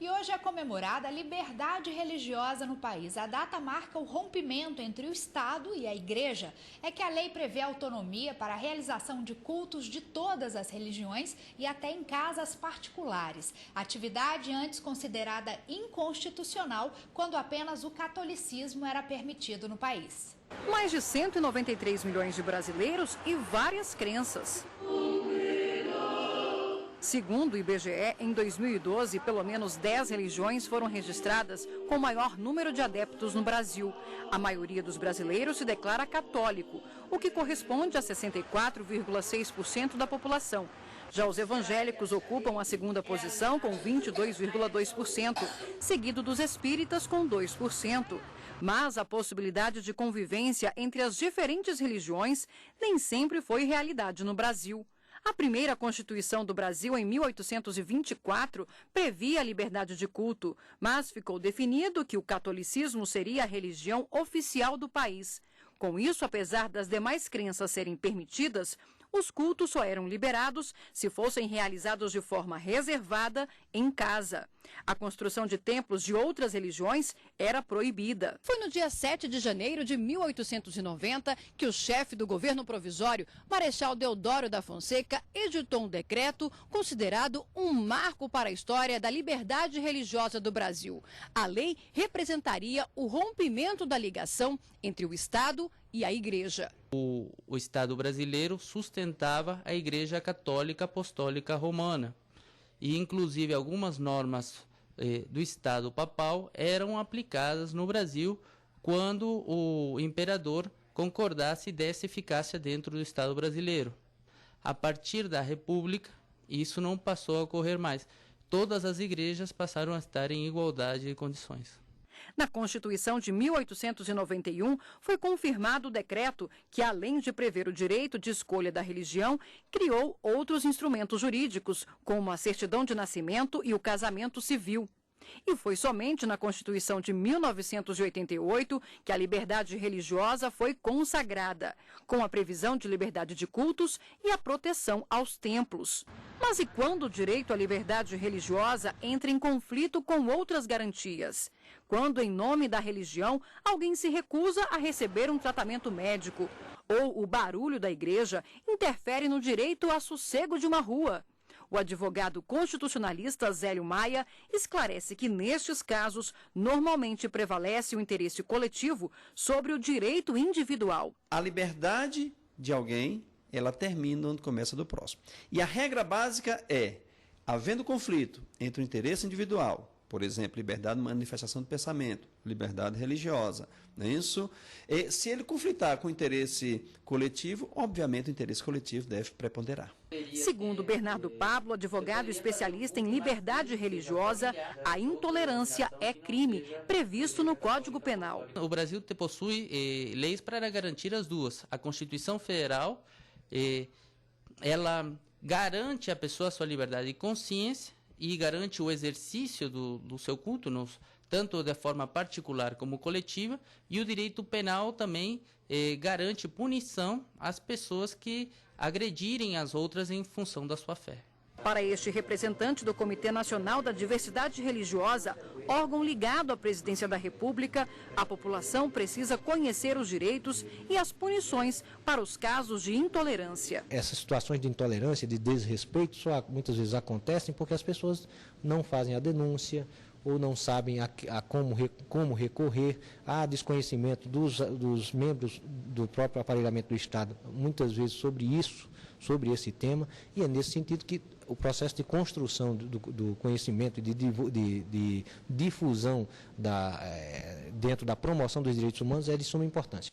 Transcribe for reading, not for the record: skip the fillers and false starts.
E hoje é comemorada a liberdade religiosa no país. A data marca o rompimento entre o Estado e a Igreja. É que a lei prevê autonomia para a realização de cultos de todas as religiões e até em casas particulares. Atividade antes considerada inconstitucional, quando apenas o catolicismo era permitido no país. Mais de 193 milhões de brasileiros e várias crenças. Segundo o IBGE, em 2012, pelo menos 10 religiões foram registradas com maior número de adeptos no Brasil. A maioria dos brasileiros se declara católico, o que corresponde a 64,6% da população. Já os evangélicos ocupam a segunda posição com 22,2%, seguido dos espíritas com 2%. Mas a possibilidade de convivência entre as diferentes religiões nem sempre foi realidade no Brasil. A primeira Constituição do Brasil, em 1824, previa a liberdade de culto, mas ficou definido que o catolicismo seria a religião oficial do país. Com isso, apesar das demais crenças serem permitidas, os cultos só eram liberados se fossem realizados de forma reservada em casa. A construção de templos de outras religiões era proibida. Foi no dia 7 de janeiro de 1890 que o chefe do governo provisório, Marechal Deodoro da Fonseca, editou um decreto considerado um marco para a história da liberdade religiosa do Brasil. A lei representaria o rompimento da ligação entre o Estado e a Igreja. O Estado brasileiro sustentava a Igreja Católica Apostólica Romana e, inclusive, algumas normas do Estado papal eram aplicadas no Brasil quando o imperador concordasse e desse eficácia dentro do Estado brasileiro. A partir da República, isso não passou a ocorrer mais. Todas as igrejas passaram a estar em igualdade de condições. Na Constituição de 1891, foi confirmado o decreto que, além de prever o direito de escolha da religião, criou outros instrumentos jurídicos, como a certidão de nascimento e o casamento civil. E foi somente na Constituição de 1988 que a liberdade religiosa foi consagrada, com a previsão de liberdade de cultos e a proteção aos templos. Mas e quando o direito à liberdade religiosa entra em conflito com outras garantias? Quando, em nome da religião, alguém se recusa a receber um tratamento médico, ou o barulho da igreja interfere no direito a sossego de uma rua. O advogado constitucionalista Zélio Maia esclarece que, nestes casos, normalmente prevalece o interesse coletivo sobre o direito individual. A liberdade de alguém, ela termina onde começa a do próximo. E a regra básica é, havendo conflito entre o interesse individual, por exemplo, liberdade de manifestação de pensamento, liberdade religiosa, não é isso? E, se ele conflitar com o interesse coletivo, obviamente o interesse coletivo deve preponderar. Segundo Bernardo Pablo, advogado especialista em liberdade religiosa, a intolerância é crime, previsto no Código Penal. O Brasil possui leis para garantir as duas. A Constituição Federal, ela garante à pessoa a sua liberdade de consciência e garante o exercício do seu culto, tanto de forma particular como coletiva, e o direito penal também garante punição às pessoas que agredirem as outras em função da sua fé. Para este representante do Comitê Nacional da Diversidade Religiosa, órgão ligado à Presidência da República, a população precisa conhecer os direitos e as punições para os casos de intolerância. Essas situações de intolerância, de desrespeito, só muitas vezes acontecem porque as pessoas não fazem a denúncia ou não sabem como recorrer, há desconhecimento dos membros do próprio aparelhamento do Estado, muitas vezes sobre isso, sobre esse tema, e é nesse sentido que o processo de construção do conhecimento e de difusão dentro da promoção dos direitos humanos é de suma importância.